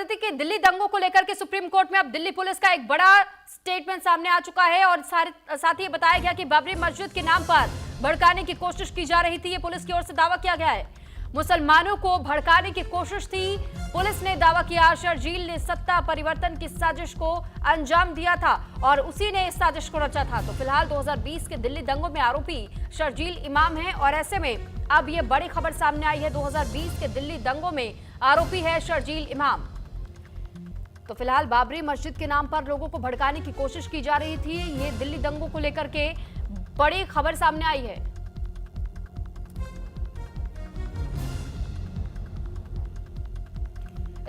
बता दें कि दिल्ली दंगों को लेकर के सुप्रीम कोर्ट में अब दिल्ली पुलिस का एक बड़ा स्टेटमेंट सामने आ चुका है और साथ ही बताया गया कि बाबरी मस्जिद के नाम पर भड़काने की कोशिश की जा रही थी। ये पुलिस की ओर से दावा किया गया है, मुसलमानों को भड़काने की कोशिश थी। पुलिस ने दावा किया शर्जील ने सत्ता परिवर्तन की साजिश को अंजाम दिया था और उसी ने इस साजिश को रचा था। तो फिलहाल 2020 के दिल्ली दंगों में आरोपी शर्जील इमाम है और ऐसे में अब ये बड़ी खबर सामने आई है। 2020 के दिल्ली दंगों में आरोपी है शर्जील इमाम। तो फिलहाल बाबरी मस्जिद के नाम पर लोगों को भड़काने की कोशिश की जा रही थी। ये दिल्ली दंगों को लेकर के बड़ी खबर सामने आई है।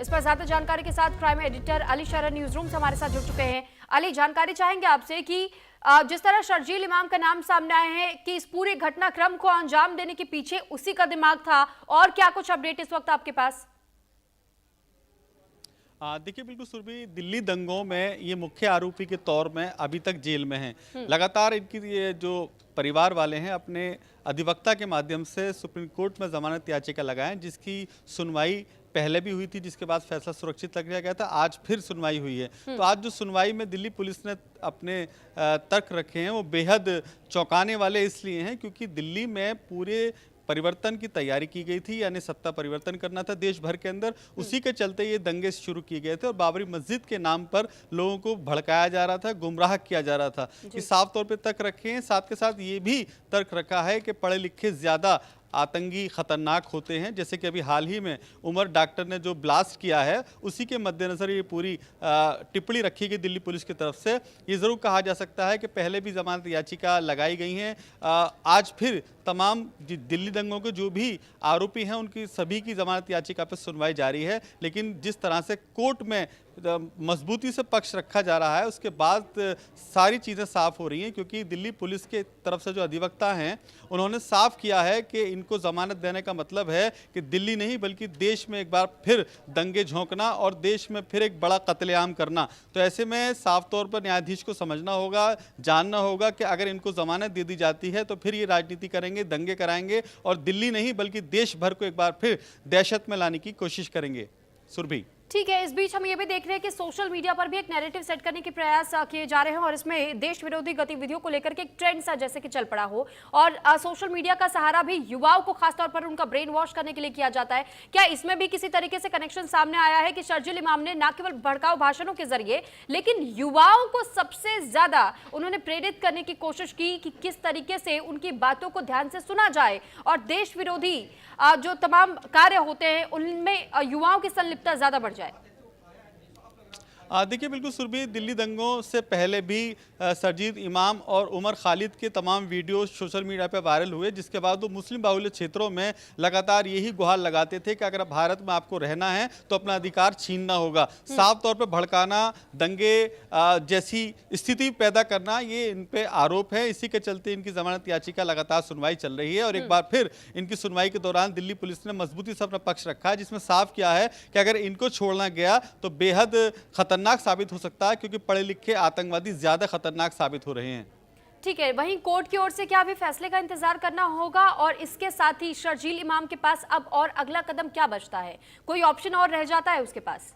इस पर ज्यादा जानकारी के साथ क्राइम एडिटर अली शरण न्यूज रूम से हमारे साथ जुड़ चुके हैं। अली, जानकारी चाहेंगे आपसे कि जिस तरह शर्जील इमाम का नाम सामने आया है कि इस पूरे घटनाक्रम को अंजाम देने के पीछे उसी का दिमाग था, और क्या कुछ अपडेट इस वक्त आपके पास? देखिए, बिल्कुल सुरभि, दिल्ली दंगों में ये मुख्य आरोपी के तौर में अभी तक जेल में हैं। लगातार इनकी ये जो परिवार वाले हैं अपने अधिवक्ता के माध्यम से सुप्रीम कोर्ट में जमानत याचिका लगाएं, जिसकी सुनवाई पहले भी हुई थी, जिसके बाद फैसला सुरक्षित रख लिया गया था। आज फिर सुनवाई हुई है। तो आज जो सुनवाई में दिल्ली पुलिस ने अपने तर्क रखे हैं वो बेहद चौंकाने वाले इसलिए हैं क्योंकि दिल्ली में पूरे परिवर्तन की तैयारी की गई थी, यानी सत्ता परिवर्तन करना था देश भर के अंदर। उसी के चलते ये दंगे शुरू किए गए थे और बाबरी मस्जिद के नाम पर लोगों को भड़काया जा रहा था, गुमराह किया जा रहा था। कि साफ तौर पे तर्क रखे हैं। साथ के साथ ये भी तर्क रखा है कि पढ़े लिखे ज्यादा आतंकी खतरनाक होते हैं। जैसे कि अभी हाल ही में उमर डॉक्टर ने जो ब्लास्ट किया है, उसी के मद्देनजर ये पूरी टिप्पणी रखी गई दिल्ली पुलिस की तरफ से। ये ज़रूर कहा जा सकता है कि पहले भी जमानत याचिका लगाई गई हैं। आज फिर तमाम दिल्ली दंगों के जो भी आरोपी हैं उनकी सभी की जमानत याचिका पर सुनवाई जारी है। लेकिन जिस तरह से कोर्ट में मजबूती से पक्ष रखा जा रहा है, उसके बाद सारी चीज़ें साफ हो रही हैं क्योंकि दिल्ली पुलिस के तरफ से जो अधिवक्ता हैं उन्होंने साफ किया है कि इनको जमानत देने का मतलब है कि दिल्ली नहीं बल्कि देश में एक बार फिर दंगे झोंकना और देश में फिर एक बड़ा कत्लेआम करना। तो ऐसे में साफ तौर पर न्यायाधीश को समझना होगा, जानना होगा कि अगर इनको जमानत दे दी जाती है तो फिर ये राजनीति करेंगे, दंगे कराएंगे और दिल्ली नहीं बल्कि देश भर को एक बार फिर दहशत में लाने की कोशिश करेंगे। सुरभि, ठीक है, इस बीच हम ये भी देख रहे हैं कि सोशल मीडिया पर भी एक नैरेटिव सेट करने के प्रयास किए जा रहे हैं और इसमें देश विरोधी गतिविधियों को लेकर के एक ट्रेंड सा जैसे कि चल पड़ा हो और सोशल मीडिया का सहारा भी युवाओं को खासतौर पर उनका ब्रेन वॉश करने के लिए किया जाता है। क्या इसमें भी किसी तरीके से कनेक्शन सामने आया है कि शर्जील इमाम ने न केवल भड़काऊ भाषणों के जरिए लेकिन युवाओं को सबसे ज्यादा उन्होंने प्रेरित करने की कोशिश की कि किस तरीके से उनकी बातों को ध्यान से सुना जाए और देश विरोधी जो तमाम कार्य होते हैं उनमें युवाओं की संलिप्तता ज्यादा बढ़ जाए? देखिए, बिल्कुल सुरभि, दिल्ली दंगों से पहले भी शर्जील इमाम और उमर खालिद के तमाम वीडियो सोशल मीडिया पर वायरल हुए, जिसके बाद वो मुस्लिम बाहुल्य क्षेत्रों में लगातार यही गुहार लगाते थे कि अगर भारत में आपको रहना है तो अपना अधिकार छीनना होगा। साफ तौर पर भड़काना, दंगे जैसी स्थिति पैदा करना, ये इन पे आरोप है। इसी के चलते इनकी जमानत याचिका लगातार सुनवाई चल रही है और एक बार फिर इनकी सुनवाई के दौरान दिल्ली पुलिस ने मजबूती से अपना पक्ष रखा है, जिसमें साफ किया है कि अगर इनको छोड़ना गया तो बेहद खतरनाक साबित हो सकता है क्योंकि पढ़े लिखे आतंकवादी ज्यादा खतरनाक साबित हो रहे हैं। ठीक है, वहीं कोर्ट की ओर से क्या अभी फैसले का इंतजार करना होगा और इसके साथ ही शर्जील इमाम के पास अब और अगला कदम क्या बचता है? कोई ऑप्शन और रह जाता है उसके पास?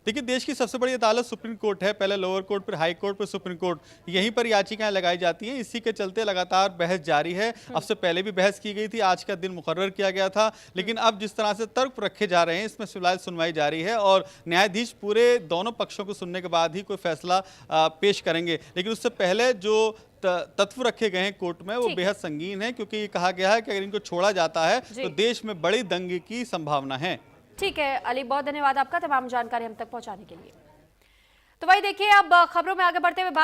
देखिए, देश की सबसे बड़ी अदालत सुप्रीम कोर्ट है। पहले लोअर कोर्ट, फिर हाई कोर्ट, फिर सुप्रीम कोर्ट, यहीं पर याचिकाएं लगाई जाती हैं। इसी के चलते लगातार बहस जारी है। अब से पहले भी बहस की गई थी, आज का दिन मुकर्रर किया गया था, लेकिन अब जिस तरह से तर्क रखे जा रहे हैं इसमें फिलहाल सुनवाई जारी है और न्यायाधीश पूरे दोनों पक्षों को सुनने के बाद ही कोई फैसला पेश करेंगे। लेकिन उससे पहले जो तत्व रखे गए हैं कोर्ट में वो बेहद संगीन है क्योंकि ये कहा गया है कि अगर इनको छोड़ा जाता है तो देश में बड़ी दंगे की संभावना है। ठीक है अली, बहुत धन्यवाद आपका तमाम जानकारी हम तक पहुंचाने के लिए। तो वही देखिए, अब खबरों में आगे बढ़ते हुए बात